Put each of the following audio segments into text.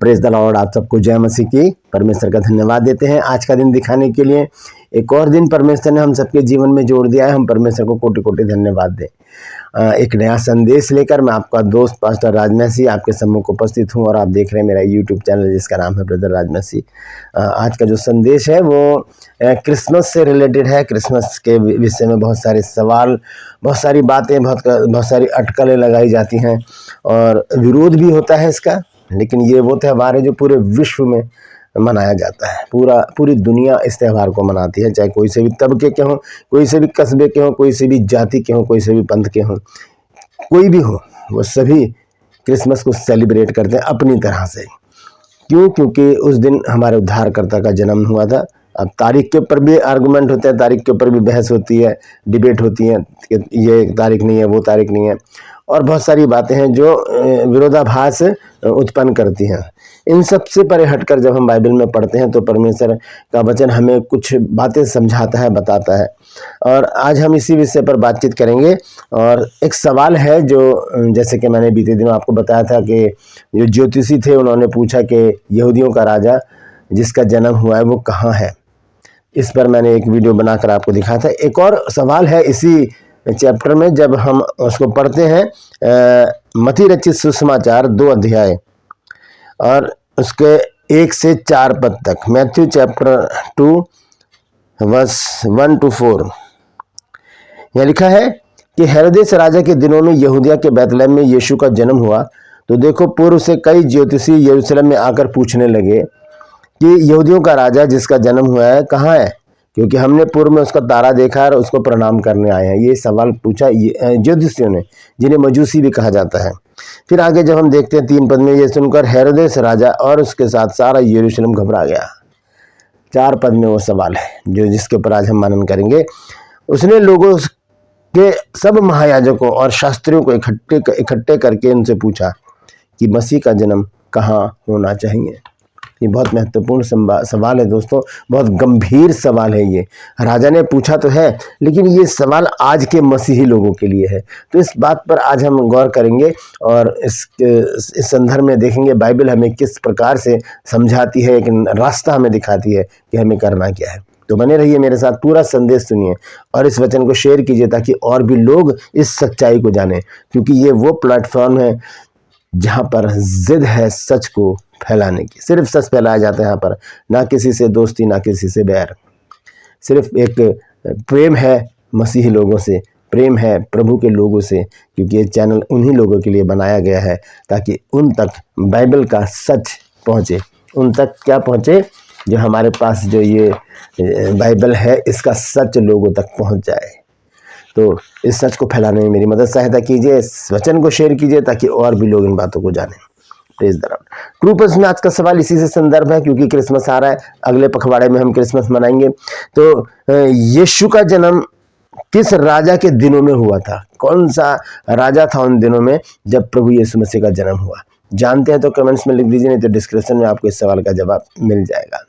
Praise the Lord. आप सबको जय मसीह की। परमेश्वर का धन्यवाद देते हैं आज का दिन दिखाने के लिए। एक और दिन परमेश्वर ने हम सबके जीवन में जोड़ दिया है। हम परमेश्वर को कोटि कोटि धन्यवाद दें। एक नया संदेश लेकर मैं आपका दोस्त पास्टर राज मसीह आपके सम्मुख उपस्थित हूं और आप देख रहे हैं मेरा यूट्यूब चैनल जिसका नाम है ब्रदर राज मसीह। आज का जो संदेश है वो क्रिसमस से रिलेटेड है। क्रिसमस के विषय में बहुत सारे सवाल, बहुत सारी बातें, बहुत सारी अटकलें लगाई जाती हैं और विरोध भी होता है इसका। लेकिन ये वो त्यौहार है जो पूरे विश्व में मनाया जाता है। पूरी दुनिया इस त्यौहार को मनाती है, चाहे कोई से भी तबके के हों, कोई से भी कस्बे के हों, कोई से भी जाति के हों, कोई से भी पंथ के हों, कोई भी हो, वो सभी क्रिसमस को सेलिब्रेट करते हैं अपनी तरह से। क्यों? क्योंकि उस दिन हमारे उद्धारकर्ता का जन्म हुआ था। अब तारीख के ऊपर भी आर्गूमेंट होते हैं, तारीख के ऊपर भी बहस होती है, डिबेट होती है कि ये तारीख नहीं है, वो तारीख नहीं है, और बहुत सारी बातें हैं जो विरोधाभास उत्पन्न करती हैं। इन सब से परे हटकर जब हम बाइबल में पढ़ते हैं तो परमेश्वर का वचन हमें कुछ बातें समझाता है, बताता है। और आज हम इसी विषय पर बातचीत करेंगे। और एक सवाल है जो, जैसे कि मैंने बीते दिनों आपको बताया था कि जो ज्योतिषी थे उन्होंने पूछा कि यहूदियों का राजा जिसका जन्म हुआ है वो कहाँ है। इस पर मैंने एक वीडियो बनाकर आपको दिखाया था। एक और सवाल है इसी चैप्टर में, जब हम उसको पढ़ते हैं मत्ती रचित सुसमाचार 2 अध्याय और उसके 1 से 4 पद तक। Matthew chapter 2 verse 1 to 4। यह लिखा है कि हेरोदेस राजा के दिनों में यहूदिया के बैतलहम में यीशु का जन्म हुआ तो देखो पूर्व से कई ज्योतिषी यरूशलेम में आकर पूछने लगे कि यहूदियों का राजा जिसका जन्म हुआ है कहाँ है, क्योंकि हमने पूर्व में उसका तारा देखा और उसको प्रणाम करने आए हैं। ये सवाल पूछा ज्योतिषियों ने, जिन्हें मजूसी भी कहा जाता है। फिर आगे जब हम देखते हैं 3 पद में, ये सुनकर हेरोदेस राजा और उसके साथ सारा यरूशलेम घबरा गया। 4 पद में वो सवाल है जो जिसके ऊपर आज हम मनन करेंगे। उसने लोगों के सब महायाजकों और शास्त्रियों को इकट्ठे करके उनसे पूछा कि मसीह का जन्म कहाँ होना चाहिए। ये बहुत महत्वपूर्ण सवाल है दोस्तों, बहुत गंभीर सवाल है ये। राजा ने पूछा तो है, लेकिन ये सवाल आज के मसीही लोगों के लिए है। तो इस बात पर आज हम गौर करेंगे और इस संदर्भ में देखेंगे बाइबल हमें किस प्रकार से समझाती है, एक रास्ता हमें दिखाती है कि हमें करना क्या है। तो बने रहिए मेरे साथ, पूरा संदेश सुनिए और इस वचन को शेयर कीजिए ताकि और भी लोग इस सच्चाई को जानें, क्योंकि ये वो प्लेटफॉर्म है जहाँ पर जिद है सच को फैलाने की। सिर्फ सच फैलाया जाता है यहाँ पर, ना किसी से दोस्ती, ना किसी से बैर। सिर्फ एक प्रेम है मसीही लोगों से, प्रेम है प्रभु के लोगों से, क्योंकि ये चैनल उन्हीं लोगों के लिए बनाया गया है ताकि उन तक बाइबल का सच पहुँचे। उन तक क्या पहुँचे? जो हमारे पास जो ये बाइबल है इसका सच लोगों तक पहुँच जाए। तो इस सच को फैलाने में मेरी मदद सहायता कीजिए, इस वचन को शेयर कीजिए ताकि और भी लोग इन बातों को जानें। Praise the Lord. क्रूपस में आज का सवाल इसी से संदर्भ है, क्योंकि क्रिसमस आ रहा है, अगले पखवाड़े में हम क्रिसमस मनाएंगे। तो यीशु का जन्म किस राजा के दिनों में हुआ था? कौन सा राजा था उन दिनों में जब प्रभु यीशु मसीह का जन्म हुआ? जानते हैं तो कमेंट्स में लिख दीजिए, नहीं तो डिस्क्रिप्शन में आपको इस सवाल का जवाब मिल जाएगा।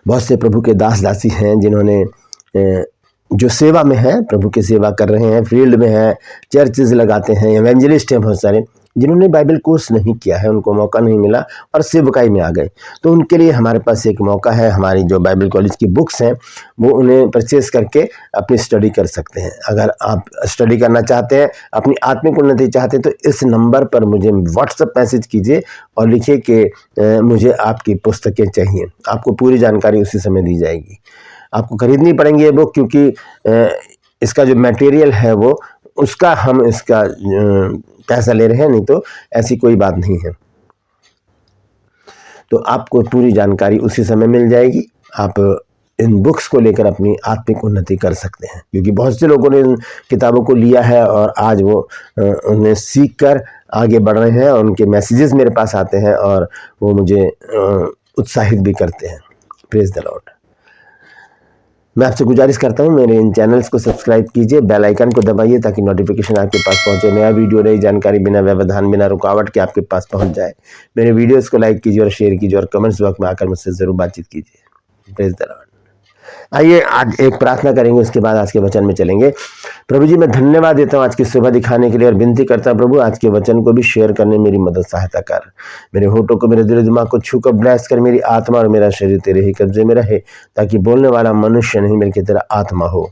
बहुत से प्रभु के दास दासी हैं जिन्होंने जो सेवा में है, प्रभु की सेवा कर रहे हैं, फील्ड में हैं, चर्चेज लगाते हैं, एवेंजलिस्ट हैं बहुत सारे, जिन्होंने बाइबल कोर्स नहीं किया है, उनको मौका नहीं मिला और सेवकाई में आ गए। तो उनके लिए हमारे पास एक मौका है। हमारी जो बाइबल कॉलेज की बुक्स हैं वो उन्हें परचेस करके अपनी स्टडी कर सकते हैं। अगर आप स्टडी करना चाहते हैं, अपनी आत्मिक उन्नति चाहते हैं, तो इस नंबर पर मुझे व्हाट्सएप मैसेज कीजिए और लिखिए कि मुझे आपकी पुस्तकें चाहिए। आपको पूरी जानकारी उसी समय दी जाएगी। आपको खरीदनी पड़ेंगी ये बुक, क्योंकि इसका जो मटेरियल है वो उसका हम इसका पैसा ले रहे हैं, नहीं तो ऐसी कोई बात नहीं है। तो आपको पूरी जानकारी उसी समय मिल जाएगी। आप इन बुक्स को लेकर अपनी आत्मिक उन्नति कर सकते हैं, क्योंकि बहुत से लोगों ने इन किताबों को लिया है और आज वो उन्हें सीख कर आगे बढ़ रहे हैं और उनके मैसेजेस मेरे पास आते हैं और वो मुझे उत्साहित भी करते हैं। Praise the Lord. मैं आपसे गुजारिश करता हूँ मेरे इन चैनल्स को सब्सक्राइब कीजिए, बेल आइकन को दबाइए ताकि नोटिफिकेशन आपके पास पहुँचे, नया वीडियो, नई जानकारी बिना व्यवधान, बिना रुकावट के आपके पास पहुँच जाए। मेरे वीडियोस को लाइक कीजिए और शेयर कीजिए और कमेंट्स बॉक्स में आकर मुझसे ज़रूर बातचीत कीजिए। Praise the Lord. आइए आज एक प्रार्थना करेंगे, उसके बाद आज के वचन में चलेंगे। प्रभु जी, मैं धन्यवाद देता हूँ आज की सुबह दिखाने के लिए और विनती करता हूँ प्रभु, आज के वचन को भी शेयर करने में मेरी मदद सहायता कर। मेरे होठों को, मेरे दिल दिमाग को छू कर ब्लेस कर। मेरी आत्मा और मेरा शरीर तेरे ही कब्जे में रहे, ताकि बोलने वाला मनुष्य नहीं बल्कि तेरा आत्मा हो।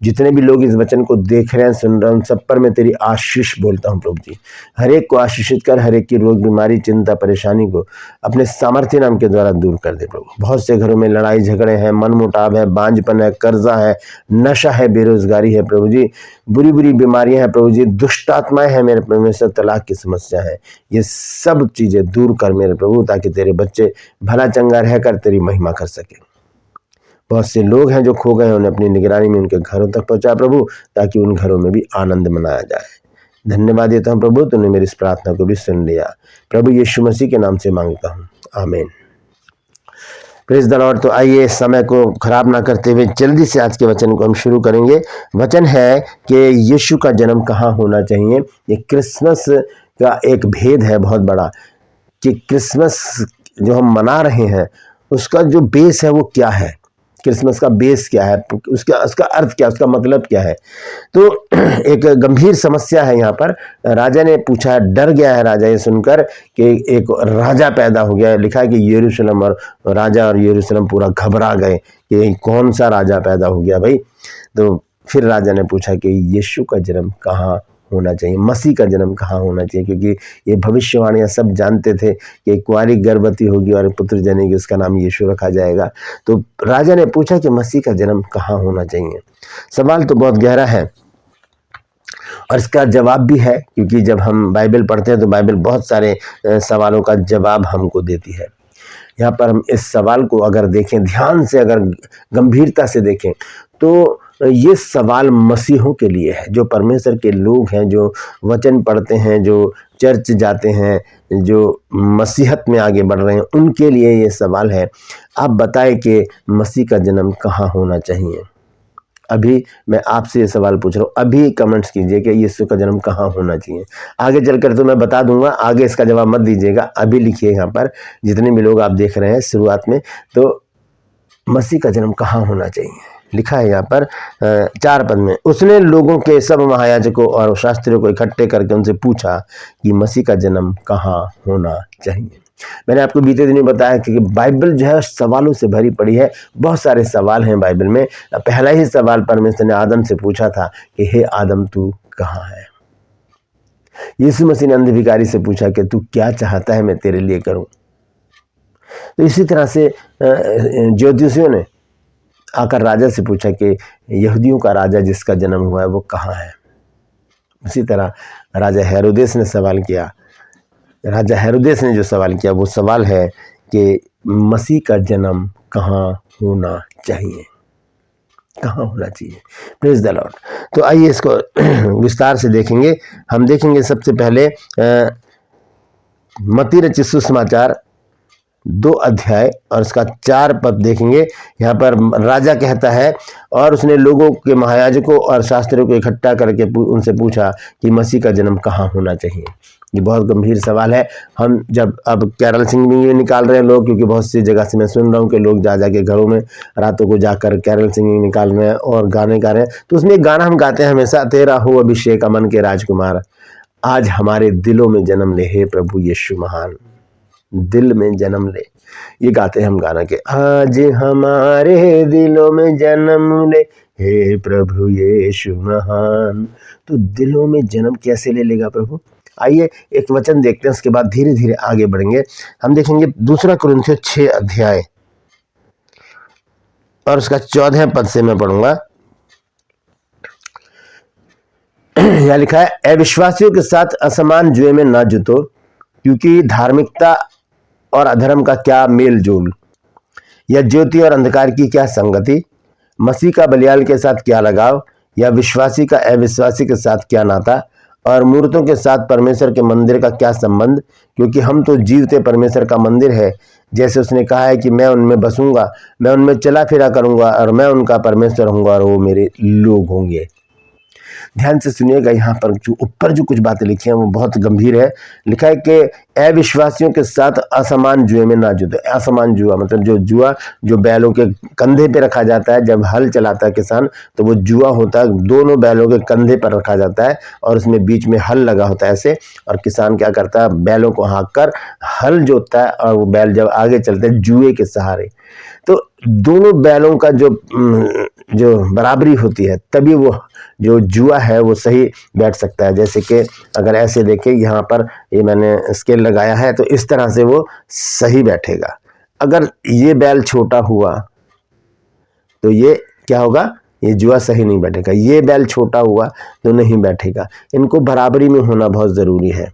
जितने भी लोग इस वचन को देख रहे हैं, सुन रहे हैं, उन सब पर मैं तेरी आशीष बोलता हूँ प्रभु जी। हर एक को आशीषित कर, हर एक की रोग बीमारी चिंता परेशानी को अपने सामर्थ्य नाम के द्वारा दूर कर दे प्रभु। बहुत से घरों में लड़ाई झगड़े हैं, मनमुटाव है, बांझपन है, कर्जा है, नशा है, बेरोजगारी है प्रभु जी, बुरी बुरी बीमारियां हैं प्रभु जी, दुष्ट आत्माएं हैं मेरे परमेश्वर, तलाक की समस्या है। ये सब चीजें दूर कर मेरे प्रभु, ताकि तेरे बच्चे भला चंगा रहकर तेरी महिमा कर सके। बहुत से लोग हैं जो खो गए हैं, उन्हें अपनी निगरानी में उनके घरों तक पहुंचा प्रभु, ताकि उन घरों में भी आनंद मनाया जाए। धन्यवाद देता हूं प्रभु, तूने मेरी इस प्रार्थना को भी सुन लिया। प्रभु यीशु मसीह के नाम से मांगता हूं, आमीन। Praise the Lord. तो आइए समय को खराब ना करते हुए जल्दी से आज के वचन को हम शुरू करेंगे। वचन है कि यीशु का जन्म कहाँ होना चाहिए। ये क्रिसमस का एक भेद है बहुत बड़ा, कि क्रिसमस जो हम मना रहे हैं उसका जो बेस है वो क्या है, क्रिसमस का बेस क्या है, उसका अर्थ क्या, उसका मतलब क्या है। तो एक गंभीर समस्या है यहाँ पर। राजा ने पूछा, डर गया है राजा ये सुनकर कि एक राजा पैदा हो गया। लिखा है कि यरूशलेम और राजा और यरूशलेम पूरा घबरा गए कि कौन सा राजा पैदा हो गया भाई। तो फिर राजा ने पूछा कि यीशु का जन्म कहाँ होना चाहिए, मसीह का जन्म कहाँ होना चाहिए, क्योंकि ये भविष्यवाणियां सब जानते थे कि कुंवारी गर्भवती होगी और पुत्र जनेगी, उसका नाम यीशु रखा जाएगा। तो राजा ने पूछा कि मसीह का जन्म कहाँ होना चाहिए। सवाल तो बहुत गहरा है और इसका जवाब भी है, क्योंकि जब हम बाइबल पढ़ते हैं तो बाइबल बहुत सारे सवालों का जवाब हमको देती है। यहाँ पर हम इस सवाल को अगर देखें ध्यान से, अगर गंभीरता से देखें, तो ये सवाल मसीहों के लिए है, जो परमेश्वर के लोग हैं, जो वचन पढ़ते हैं, जो चर्च जाते हैं, जो मसीहत में आगे बढ़ रहे हैं, उनके लिए ये सवाल है। आप बताएं कि मसीह का जन्म कहाँ होना चाहिए। अभी मैं आपसे ये सवाल पूछ रहा हूँ, अभी कमेंट्स कीजिए कि यीशु का जन्म कहाँ होना चाहिए। आगे चलकर तो मैं बता दूंगा, आगे इसका जवाब मत दीजिएगा, अभी लिखिए यहाँ पर जितने भी लोग आप देख रहे हैं शुरुआत में। तो मसीह का जन्म कहाँ होना चाहिए लिखा है यहाँ पर 4 पद में। उसने लोगों के सब महायाजकों और शास्त्रियों को इकट्ठे करके उनसे पूछा कि मसीह का जन्म कहाँ होना चाहिए। मैंने आपको बीते दिन बताया कि बाइबल जो है सवालों से भरी पड़ी है, बहुत सारे सवाल हैं बाइबल में। पहला ही सवाल परमेश्वर ने आदम से पूछा था कि हे आदम तू कहाँ है। यीशु मसीह ने अंधे भिखारी से पूछा कि तू क्या चाहता है मैं तेरे लिए करूं। तो इसी तरह से ज्योतिषियों ने आकर राजा से पूछा कि यहूदियों का राजा जिसका जन्म हुआ है वो कहाँ है। उसी तरह राजा हेरोदेस ने सवाल किया। राजा हेरोदेस ने जो सवाल किया वो सवाल है कि मसीह का जन्म कहाँ होना चाहिए, कहाँ होना चाहिए। Praise the Lord. तो आइए इसको विस्तार से देखेंगे। हम देखेंगे सबसे पहले मत्ती रचित सुसमाचार 2 अध्याय और इसका 4 पद देखेंगे। यहाँ पर राजा कहता है, और उसने लोगों के महायाजकों और शास्त्रियों को इकट्ठा करके उनसे पूछा कि मसीह का जन्म कहाँ होना चाहिए। ये बहुत गंभीर सवाल है। हम जब अब कैरल सिंगिंग निकाल रहे हैं लोग, क्योंकि बहुत सी जगह से मैं सुन रहा हूँ कि लोग जा के घरों में रातों को जाकर कैरल सिंगिंग निकाल रहे हैं और गाने गा रहे हैं। तो उसमें एक गाना हम गाते हैं हमेशा, तेरा हो अभिषेक अमन के राजकुमार, आज हमारे दिलों में जन्म ले हे प्रभु यीशु महान, दिल में जन्म ले। ये गाते हैं हम गाना के, आज हमारे दिलों में जन्म ले हे प्रभु यीशु महान। तो दिलों में जन्म कैसे ले लेगा प्रभु। आइए एक वचन देखते हैं, उसके बाद धीरे धीरे आगे बढ़ेंगे। हम देखेंगे 2 कुरिन्थियों 6 अध्याय और उसका 14 पद से मैं पढ़ूंगा। यह लिखा है, अविश्वासियों के साथ असमान जुए में ना जुतो, क्योंकि धार्मिकता और अधर्म का क्या मेल जोल, या ज्योति और अंधकार की क्या संगति, मसीह का बलियाल के साथ क्या लगाव, या विश्वासी का अविश्वासी के साथ क्या नाता, और मूर्तों के साथ परमेश्वर के मंदिर का क्या संबंध, क्योंकि हम तो जीवते परमेश्वर का मंदिर है। जैसे उसने कहा है कि मैं उनमें बसूंगा, मैं उनमें चला फिरा करूंगा और मैं उनका परमेश्वर होऊंगा और वो मेरे लोग होंगे। ध्यान से सुनिएगा, यहाँ पर जो ऊपर जो कुछ बातें लिखी हैं वो बहुत गंभीर है। लिखा है कि अविश्वासियों के साथ असमान जुए में ना जुटे। असमान जुआ मतलब जो जुआ जो बैलों के कंधे पे रखा जाता है, जब हल चलाता है किसान तो वो जुआ होता है, दोनों बैलों के कंधे पर रखा जाता है और उसमें बीच में हल लगा होता है ऐसे, और किसान क्या करता है, बैलों को हाँक कर हल जोतता है और वो बैल जब आगे चलते हैं जुए के सहारे, तो दोनों बैलों का जो बराबरी होती है तभी वो जो जुआ है वो सही बैठ सकता है। जैसे कि अगर ऐसे देखें, यहाँ पर ये मैंने स्केल लगाया है तो इस तरह से वो सही बैठेगा। अगर ये बैल छोटा हुआ तो ये क्या होगा, ये जुआ सही नहीं बैठेगा। ये बैल छोटा हुआ तो नहीं बैठेगा। इनको बराबरी में होना बहुत ज़रूरी है,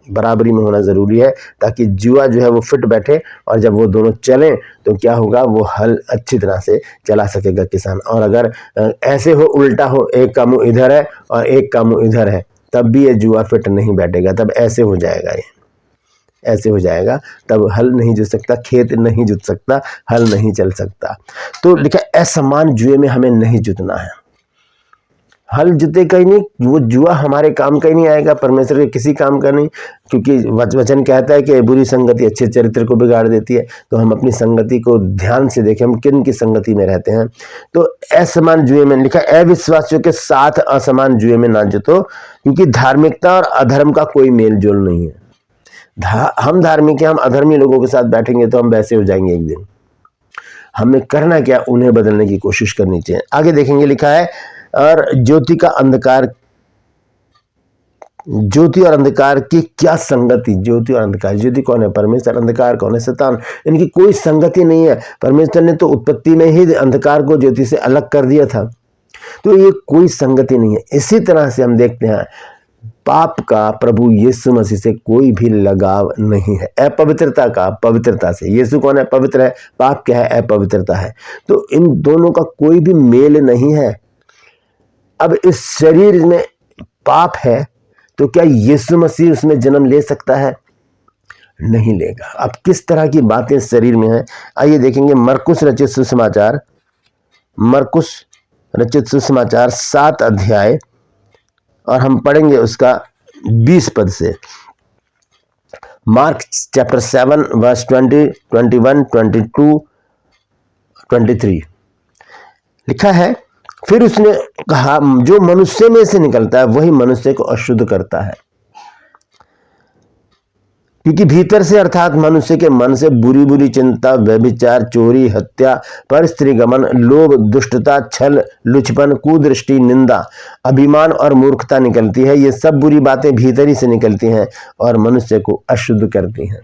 बराबरी में होना ज़रूरी है ताकि जुआ जो है वो फिट बैठे, और जब वो दोनों चलें तो क्या होगा, वो हल अच्छी तरह से चला सकेगा किसान। और अगर ऐसे हो, उल्टा हो, एक का मुंह इधर है और एक का मुंह इधर है, तब भी ये जुआ फिट नहीं बैठेगा। तब ऐसे हो जाएगा, ये ऐसे हो जाएगा, तब हल नहीं जुत सकता, खेत नहीं जुत सकता, हल नहीं चल सकता। तो लिखा असमान जुए में हमें नहीं जुतना है। हल जुते का ही नहीं, वो जुआ हमारे काम का ही नहीं आएगा, परमेश्वर के किसी काम का नहीं, क्योंकि वचन कहता है कि बुरी संगति अच्छे चरित्र को बिगाड़ देती है। तो हम अपनी संगति को ध्यान से देखें, हम किन की संगति में रहते हैं। तो असमान जुए में लिखा, अविश्वासियों के साथ असमान जुए में ना जुतो, क्योंकि धार्मिकता और अधर्म का कोई मेल जोल नहीं है। हम धार्मिक हैं, हम अधर्मी लोगों के साथ बैठेंगे तो हम वैसे हो जाएंगे एक दिन। हमें करना क्या, उन्हें बदलने की कोशिश करनी चाहिए। आगे देखेंगे, लिखा है और ज्योति का अंधकार, ज्योति और अंधकार की क्या संगति। ज्योति और अंधकार, ज्योति कौन है, परमेश्वर, अंधकार कौन है, शैतान। इनकी कोई संगति नहीं है। परमेश्वर ने तो उत्पत्ति में ही अंधकार को ज्योति से अलग कर दिया था, तो ये कोई संगति नहीं है। इसी तरह से हम देखते हैं पाप का प्रभु यीशु मसीह से कोई भी लगाव नहीं है। अपवित्रता का पवित्रता से, यीशु कौन है, पवित्र है, पाप क्या है, अपवित्रता है। तो इन दोनों का कोई भी मेल नहीं है। अब इस शरीर में पाप है तो क्या यीशु मसीह उसमें जन्म ले सकता है, नहीं लेगा। अब किस तरह की बातें शरीर में है, आइए देखेंगे। मरकुस रचित सुसमाचार, मरकुस रचित सुसमाचार 7 अध्याय, और हम पढ़ेंगे उसका 20 पद से। मार्क चैप्टर 7 वर्स 20, 21, 22, 23 लिखा है, फिर उसने कहा, जो मनुष्य में से निकलता है वही मनुष्य को अशुद्ध करता है, क्योंकि भीतर से अर्थात मनुष्य के मन से बुरी बुरी चिंता, व्यभिचार, चोरी, हत्या, परस्त्रीगमन, लोभ, दुष्टता, छल, लुचपन, कुदृष्टि, निंदा, अभिमान और मूर्खता निकलती है। ये सब बुरी बातें भीतर ही से निकलती हैं और मनुष्य को अशुद्ध करती हैं।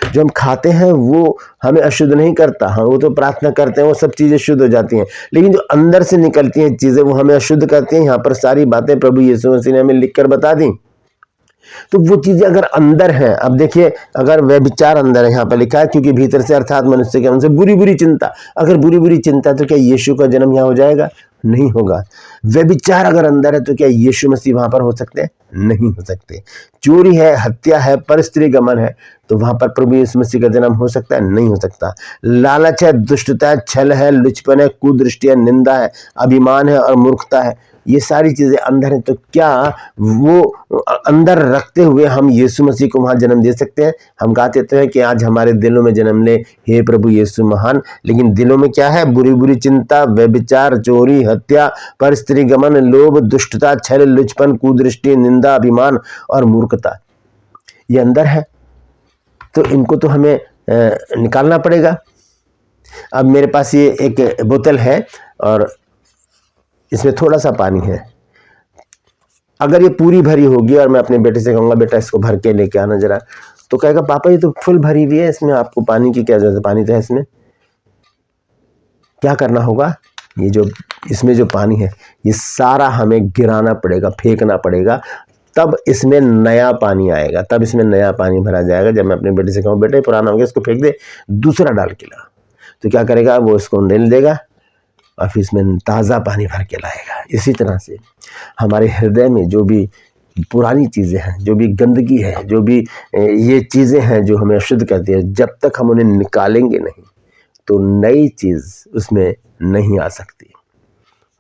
जो हम खाते हैं वो हमें अशुद्ध नहीं करता, हाँ वो तो प्रार्थना करते हैं, वो सब चीजें शुद्ध हो जाती हैं, लेकिन जो अंदर से निकलती हैं चीजें वो हमें अशुद्ध करती हैं। यहाँ पर सारी बातें प्रभु यीशु मसीह ने हमें लिखकर बता दी। तो वो चीजें अगर अंदर हैं, अब देखिए, अगर व्यभिचार अंदर है, यहाँ पर लिखा है, क्योंकि भीतर से अर्थात मनुष्य के मन से बुरी बुरी चिंता। अगर बुरी बुरी चिंता तो क्या यीशु का जन्म यहाँ हो जाएगा, नहीं होगा। व्यभिचार अगर अंदर है तो क्या यीशु मसीह वहां पर हो सकते हैं, नहीं हो सकते। चोरी है, हत्या है, परस्त्री गमन है, तो वहां पर प्रभु यीशु मसीह का जन्म हो सकता है, नहीं हो सकता। लालच है, दुष्टता है, छल है, लुचपन है, कुदृष्टि है, निंदा है, अभिमान है और मूर्खता है, ये सारी चीजें अंदर हैं। तो क्या वो अंदर रखते हुए हम यीशु मसीह को वहां जन्म दे सकते हैं? हम कहते तो हैं कि आज हमारे दिलों में जन्म ले हे प्रभु यीशु महान, लेकिन दिलों में क्या है, बुरी बुरी चिंता, व्यभिचार, चोरी, हत्या, परस्त्री गमन, लोभ, दुष्टता, छल, लुचपन, कुदृष्टि, निंदा, अभिमान और मूर्खता, ये अंदर है। तो इनको तो हमें निकालना पड़ेगा। अब मेरे पास ये एक बोतल है और इसमें थोड़ा सा पानी है। अगर ये पूरी भरी होगी और मैं अपने बेटे से कहूँगा बेटा इसको भर के लेके आना जरा, तो कहेगा पापा ये तो फुल भरी हुई है, इसमें आपको पानी की क्या जरूरत है, पानी तो है इसमें। क्या करना होगा, ये जो इसमें जो पानी है ये सारा हमें गिराना पड़ेगा, फेंकना पड़ेगा, तब इसमें नया पानी आएगा, तब इसमें नया पानी भरा जाएगा। जब मैं अपने बेटे से कहूँ बेटे पुराना हो गया इसको फेंक दे, दूसरा डाल के ला, तो क्या करेगा, वो इसको नील देगा और फिर इसमें ताज़ा पानी भर के लाएगा। इसी तरह से हमारे हृदय में जो भी पुरानी चीज़ें हैं, जो भी गंदगी है, जो भी ये चीज़ें हैं जो हमें अशुद्ध करती है, जब तक हम उन्हें निकालेंगे नहीं तो नई चीज़ उसमें नहीं आ सकती।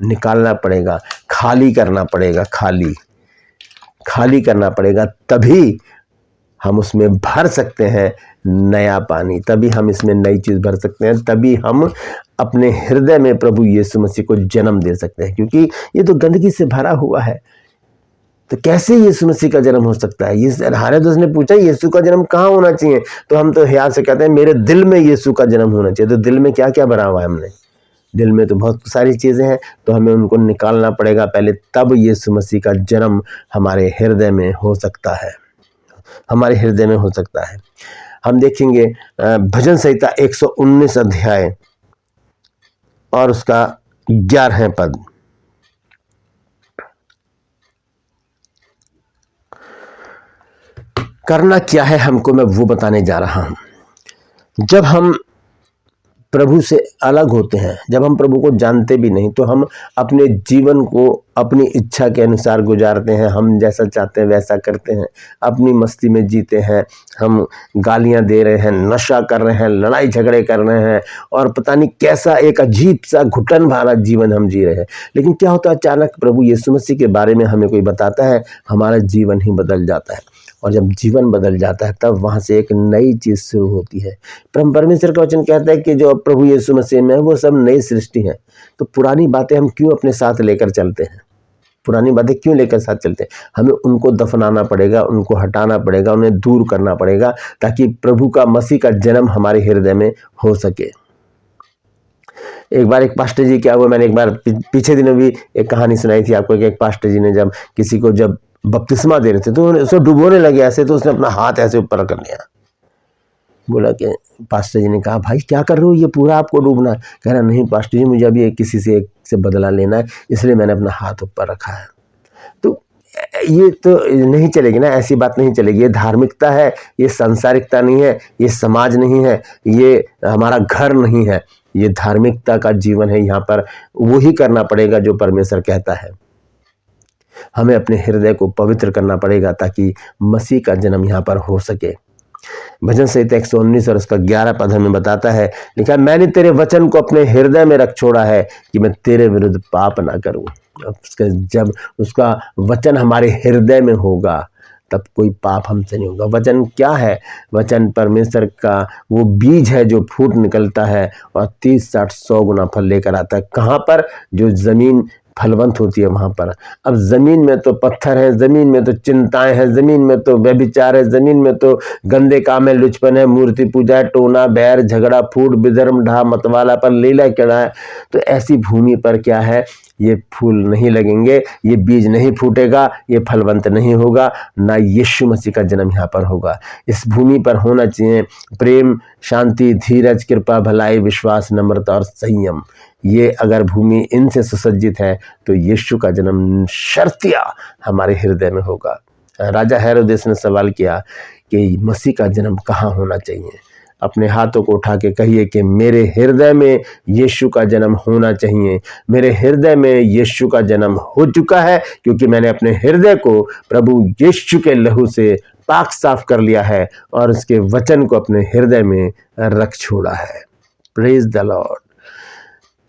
निकालना पड़ेगा, खाली करना पड़ेगा, खाली करना पड़ेगा, तभी हम उसमें भर सकते हैं नया पानी, तभी हम इसमें नई चीज़ भर सकते हैं, तभी हम अपने हृदय में प्रभु यीशु मसीह को जन्म दे सकते हैं। क्योंकि ये तो गंदगी से भरा हुआ है, तो कैसे यीशु मसीह का जन्म हो सकता है? ये हेरोदेस ने पूछा यीशु का जन्म कहाँ होना चाहिए, तो हम तो ह्याल से कहते हैं मेरे दिल में यीशु का जन्म होना चाहिए। तो दिल में क्या क्या भरा हुआ है हमने? दिल में तो बहुत सारी चीज़ें हैं, तो हमें उनको निकालना पड़ेगा पहले, तब यीशु मसीह का जन्म हमारे हृदय में हो सकता है, हमारे हृदय में हो सकता है। हम देखेंगे भजन संहिता 119 अध्याय और उसका 11वें पद। करना क्या है हमको, मैं वो बताने जा रहा हूं। जब हम प्रभु से अलग होते हैं, जब हम प्रभु को जानते भी नहीं, तो हम अपने जीवन को अपनी इच्छा के अनुसार गुजारते हैं, हम जैसा चाहते हैं वैसा करते हैं, अपनी मस्ती में जीते हैं, हम गालियां दे रहे हैं, नशा कर रहे हैं, लड़ाई झगड़े कर रहे हैं, और पता नहीं कैसा एक अजीब सा घुटन भरा जीवन हम जी रहे हैं। लेकिन क्या होता है, अचानक प्रभु यीशु मसीह के बारे में हमें कोई बताता है, हमारा जीवन ही बदल जाता है। और जब जीवन बदल जाता है, तब वहाँ से एक नई चीज़ शुरू होती है। परमेश्वर का वचन कहता है कि जो प्रभु यीशु मसीह में है वो सब नई सृष्टि है। तो पुरानी बातें हम क्यों अपने साथ लेकर चलते हैं? पुरानी बातें क्यों लेकर साथ चलते हैं? हमें उनको दफनाना पड़ेगा, उनको हटाना पड़ेगा, उन्हें दूर करना पड़ेगा, ताकि प्रभु का, मसीह का जन्म हमारे हृदय में हो सके। एक बार एक पास्टर जी, क्या हुआ, मैंने एक बार पीछे दिनों भी एक कहानी सुनाई थी आपको, कि एक पास्टर जी ने जब किसी को जब बपतिस्मा दे रहे थे तो उसको डुबोने लगे ऐसे, तो उसने अपना हाथ ऐसे ऊपर कर लिया। बोला कि पास्टर जी ने कहा, भाई क्या कर रहे हो, ये पूरा आपको डूबना है? कह रहा, नहीं पास्टर जी, मुझे अभी किसी से बदला लेना है, इसलिए मैंने अपना हाथ ऊपर रखा है। तो ये तो नहीं चलेगी ना, ऐसी बात नहीं चलेगी। ये धार्मिकता है, ये सांसारिकता नहीं है, ये समाज नहीं है, ये हमारा घर नहीं है, ये धार्मिकता का जीवन है। यहाँ पर वही करना पड़ेगा जो परमेश्वर कहता है। हमें अपने हृदय को पवित्र करना पड़ेगा, ताकि मसीह का जन्म यहाँ पर हो सके। भजन संहिता 119 और उसका 11 पद हमें बताता है, लिखा, मैंने तेरे वचन को अपने हृदय में रख छोड़ा है कि मैं तेरे विरुद्ध पाप ना करूं। जब उसका वचन हमारे हृदय में होगा, तब कोई पाप हमसे नहीं होगा। वचन क्या है? वचन परमेश्वर का वो बीज है जो फूट निकलता है और 30, 60, 100 गुना फल लेकर आता है। कहाँ पर? जो जमीन फलवंत होती है वहाँ पर। अब ज़मीन में तो पत्थर है, ज़मीन में तो चिंताएं हैं, ज़मीन में तो व्यभिचार है, ज़मीन में तो गंदे काम है, लुचपन है, मूर्ति पूजा है, टोना, बैर, झगड़ा, फूट, बिधर्म, ढा, मतवाला पर लीला किड़ा है। तो ऐसी भूमि पर क्या है, ये फूल नहीं लगेंगे, ये बीज नहीं फूटेगा, ये फलवंत नहीं होगा, ना यीशु मसीह का जन्म यहाँ पर होगा। इस भूमि पर होना चाहिए प्रेम, शांति, धीरज, कृपा, भलाई, विश्वास, नम्रता और संयम। ये अगर भूमि इनसे सुसज्जित है, तो यीशु का जन्म शर्तिया हमारे हृदय में होगा। राजा हेरोदेस ने सवाल किया कि मसीह का जन्म कहाँ होना चाहिए? अपने हाथों को उठा के कहिए कि मेरे हृदय में यीशु का जन्म होना चाहिए। मेरे हृदय में यीशु का जन्म हो चुका है, क्योंकि मैंने अपने हृदय को प्रभु यीशु के लहू से पाक साफ कर लिया है और उसके वचन को अपने हृदय में रख छोड़ा है। Praise the Lord.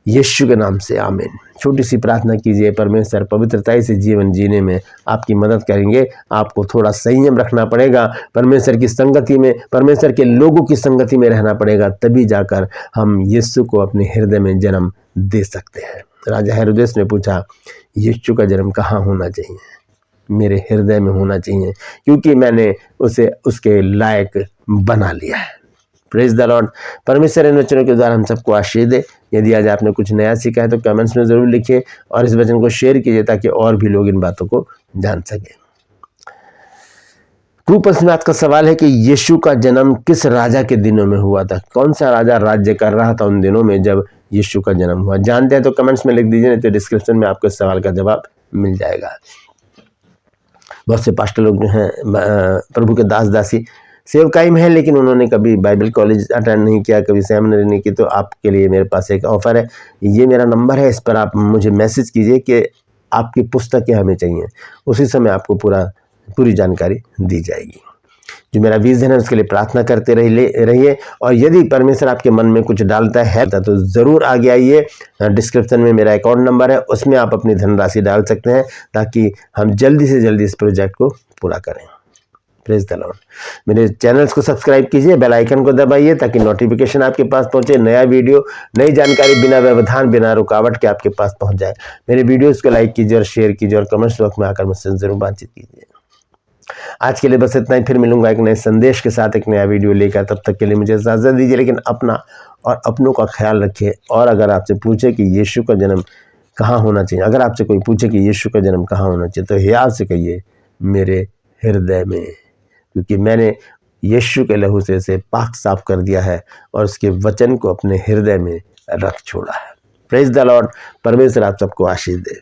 यीशु के नाम से आमीन। छोटी सी प्रार्थना कीजिए। परमेश्वर पवित्रता से जीवन जीने में आपकी मदद करेंगे। आपको थोड़ा संयम रखना पड़ेगा, परमेश्वर की संगति में, परमेश्वर के लोगों की संगति में रहना पड़ेगा, तभी जाकर हम यीशु को अपने हृदय में जन्म दे सकते हैं। राजा हेरोदेस ने पूछा, यीशु का जन्म कहाँ होना चाहिए? मेरे हृदय में होना चाहिए, क्योंकि मैंने उसे उसके लायक बना लिया है। Praise the Lord. परमेश्वर इन वचनों के द्वारा हम सबको आशीष दे। यदि आज आपने कुछ नया सीखा है तो कमेंट्स में ज़रूर लिखिए और इस वचन को शेयर कीजिए, ताकि और भी लोग इन बातों को जान सकें। कृपा में आज का सवाल है कि यीशु का जन्म किस राजा के दिनों में हुआ था? कौन सा राजा राज्य कर रहा था उन दिनों में जब यीशु का जन्म हुआ? जानते हैं तो कमेंट्स में लिख दीजिए, नहीं तो डिस्क्रिप्शन में आपको इस सवाल का जवाब मिल जाएगा। बहुत से पास्टर लोग जो हैं प्रभु के दास दासी सेवकाई में है, लेकिन उन्होंने कभी बाइबल कॉलेज अटेंड नहीं किया, कभी सेमिनरी नहीं की, तो आपके लिए मेरे पास एक ऑफ़र है। ये मेरा नंबर है, इस पर आप मुझे मैसेज कीजिए कि आपकी पुस्तकें हमें चाहिए। उसी समय आपको पूरी जानकारी दी जाएगी। जो मेरा विजन है उसके लिए प्रार्थना करते रहिए। और यदि परमेश्वर आपके मन में कुछ डालता है तो ज़रूर आगे आइए। डिस्क्रिप्शन में मेरा अकाउंट नंबर है, उसमें आप अपनी धनराशि डाल सकते हैं ताकि हम जल्दी से जल्दी इस प्रोजेक्ट को पूरा करें। Praise the Lord. मेरे चैनल्स को सब्सक्राइब कीजिए, बेल आइकन को दबाइए ताकि नोटिफिकेशन आपके पास पहुंचे, नया वीडियो, नई जानकारी बिना व्यवधान बिना रुकावट के आपके पास पहुंच जाए। मेरे वीडियोस को लाइक कीजिए और शेयर कीजिए और कमेंट्स बॉक्स में आकर मुझसे जरूर बातचीत कीजिए। आज के लिए बस इतना ही, फिर मिलूंगा एक नए संदेश के साथ, एक नया वीडियो लेकर। तब तक के लिए मुझे इजाज़त दीजिए, लेकिन अपना और अपनों का ख्याल रखिए। और अगर आपसे पूछे कि यीशु का जन्म कहाँ होना चाहिए, अगर आपसे कोई पूछे कि यीशु का जन्म कहाँ होना चाहिए, तो हियाव से कहिए मेरे हृदय में, क्योंकि मैंने यीशु के लहू से इसे पाक साफ कर दिया है और उसके वचन को अपने हृदय में रख छोड़ा है। Praise the Lord. परमेश्वर आप सबको आशीष दे।